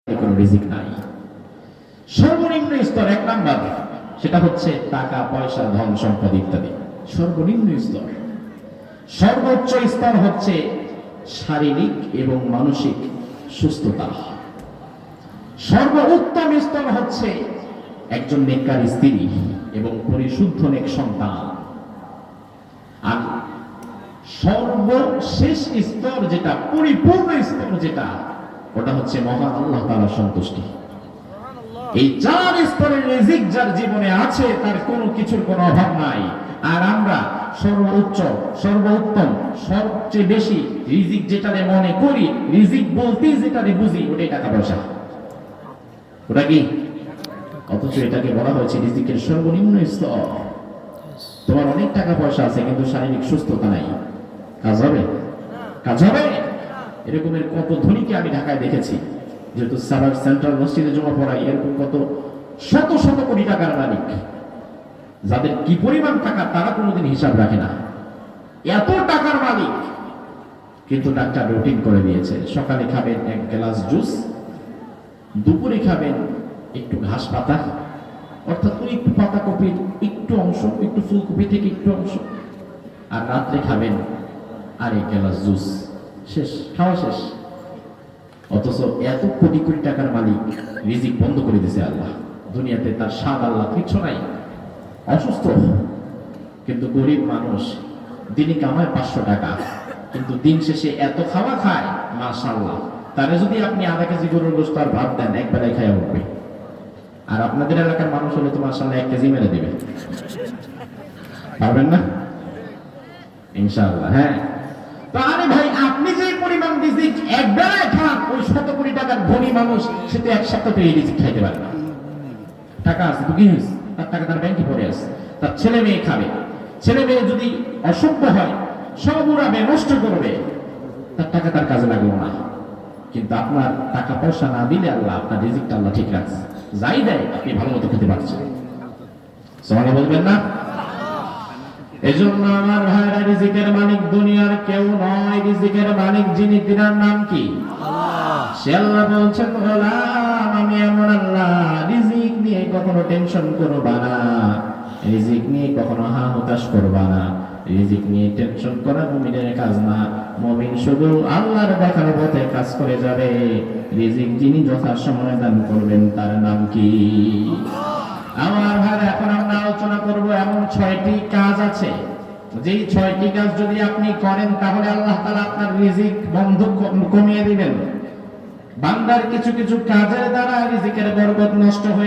কোনো রিজিক নাই। সর্বনিম্ন স্তর এক নাম্বার, সেটা হচ্ছে টাকা পয়সা ধন সম্পদ ইত্যাদি, সর্বনিম্ন স্তর। সর্বোচ্চ স্তর হচ্ছে শারীরিক এবং মানসিক সুস্থতা। সর্বোত্তম স্তর হচ্ছে একজন নেককার স্ত্রী এবং পরিশুদ্ধ নেক সন্তান। আর সর্বশেষ স্তর যেটা পরিপূর্ণ স্তর যেটা, ওটা হচ্ছে মহান আল্লাহ তাআলার সন্তুষ্টি। এই চার স্তরের রিজিক যার জীবনে আছে তার কোনো কিছুর কোনো অভাব নাই। আর আমরা সর্বোচ্চ, সর্বোত্তম, সবচেয়ে বেশি রিজিক যেটারে মনে করি, রিজিক বলতেই যেটারে বুঝি, ওটাই টাকা পয়সা। ওটা কি? অথচ এটাকে বলা হয়েছে রিজিকের সর্বনিম্ন স্তর। তোমার অনেক টাকা পয়সা আছে কিন্তু শারীরিক সুস্থতা নাই, কাজ হবে? কাজ হবে? এরকমের কত ধনীকে আমি ঢাকায় দেখেছি, যেহেতু সাভার সেন্ট্রাল মসজিদে জমা পড়াই, এরকম কত শত শত কোটি টাকার মালিক, যাদের কি পরিমাণ টাকা তারা কোনোদিন হিসাব রাখে না, এত টাকার মালিক। কিন্তু ডাক্তার রুটিন করে দিয়েছে, সকালে খাবেন এক গ্লাস জুস, দুপুরে খাবেন একটু ঘাস পাতা, অর্থাৎ ওই একটু পাতাকপির একটু অংশ, একটু ফুলকপি থেকে একটু অংশ, আর রাত্রে খাবেন আর এক গ্লাস জুস। শেষ, খাওয়া শেষ। অথচ এত কোটি কোটি টাকার মালিক রিজিক বন্ধ করে দিয়েছে আল্লাহ। দুনিয়াতে তার স্বাদ আল্লাহ কিছু নাই, অসুস্থ। কিন্তু গরিব মানুষ দিনে কামায় 500 টাকা, কিন্তু দিন শেষে এত খাওয়া খায়, মাশাআল্লাহ। তারে যদি আপনি আধা কেজি গরুর গোশত আর ভাত দেন, একবেলায় খাইয়া উঠবে। আর আপনাদের এলাকার মানুষ হলে তো মাশাআল্লাহ 1 কেজি মেরে দিবে, পারবেন না? ইনশাআল্লাহ। হ্যাঁ, তাহলে ভাই আপনি যে পরিমাণ রিজিক একবেলায় খান, ওই 100 কোটি টাকার ধনী মানুষ সে তো এক সপ্তাহে এই রিজিক খাইতে পারে না। টাকা আছে তো কি হয়েছে, তার টাকা তার ব্যাংকে পড়ে আছে, তার ছেলে মেয়ে খাবে। ছেলে মেয়ে যদি অসভ্য হয়, সব উড়াবে, নষ্ট করবে, তার টাকা তার কাজে লাগলো না। কিন্তু আপনার টাকা পয়সা না দিলে আল্লাহ আপনার রিজিকটা আল্লাহ ঠিক রাখছে, যাই দেয় আপনি ভালো মতো খেতে পারছেন। সুবহানাল্লাহ বলবেন না? এজন্য আমার ভাইরা, রিজিকের মালিক দুনিয়ার কেউ নয়, রিজিকের মালিক যিনি, তিনার নাম কি? আল্লাহ। সে আল্লাহ বলছেন, গোলাম আমি এমন আল্লাহ, রিজিক নিয়ে কখনো টেনশন করবা না, রিজিক নিয়ে কখনো হা হতাশ করবা না। রিজিক নিয়ে টেনশন করা মুমিনের কাজ না। মুমিন শুধু আল্লাহর দেখানো পথে কাজ করে যাবে। রিজিক যিনি যথাসময়ে দান করবেন তার নাম কি? আমার ভাই, এখন আমরা আলোচনা করব এমন 6টি কাজ আছে, যেই 6টি কাজ যদি আপনি করেন তাহলে আল্লাহ তাআলা আপনার রিজিক বন্ধ কমিয়ে দিবেন। বান্দার কিছু কিছু কাজের দ্বারা রিজিকের বরকত নষ্ট হয়ে